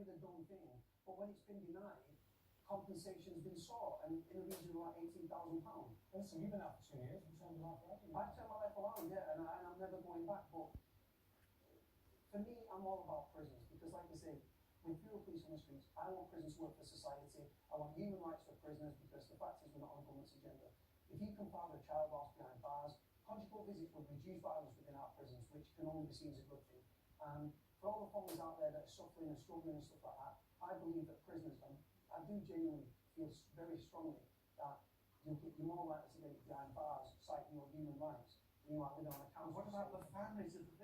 the done thing, but when it's been denied, compensation's been sought, and in the region of like £18,000. Listen, you've been out for 2 years, you turned your life around. I turned my life around, yeah, and I'm never going back. But for me, I'm all about prisons because, like I say, with fewer police on the streets, I want prisons to work for society. I want human rights for prisoners because the fact is we're not on the government's agenda. If you can father a child whilst behind bars, conjugal visits will reduce violence within our prisons, which can only be seen as a good thing. And for all the families out there that are suffering and struggling and stuff like that, I believe that prisoners, and I do genuinely feel very strongly that you're more likely to get behind bars, citing your human rights, than you are living on a council. What about the families of the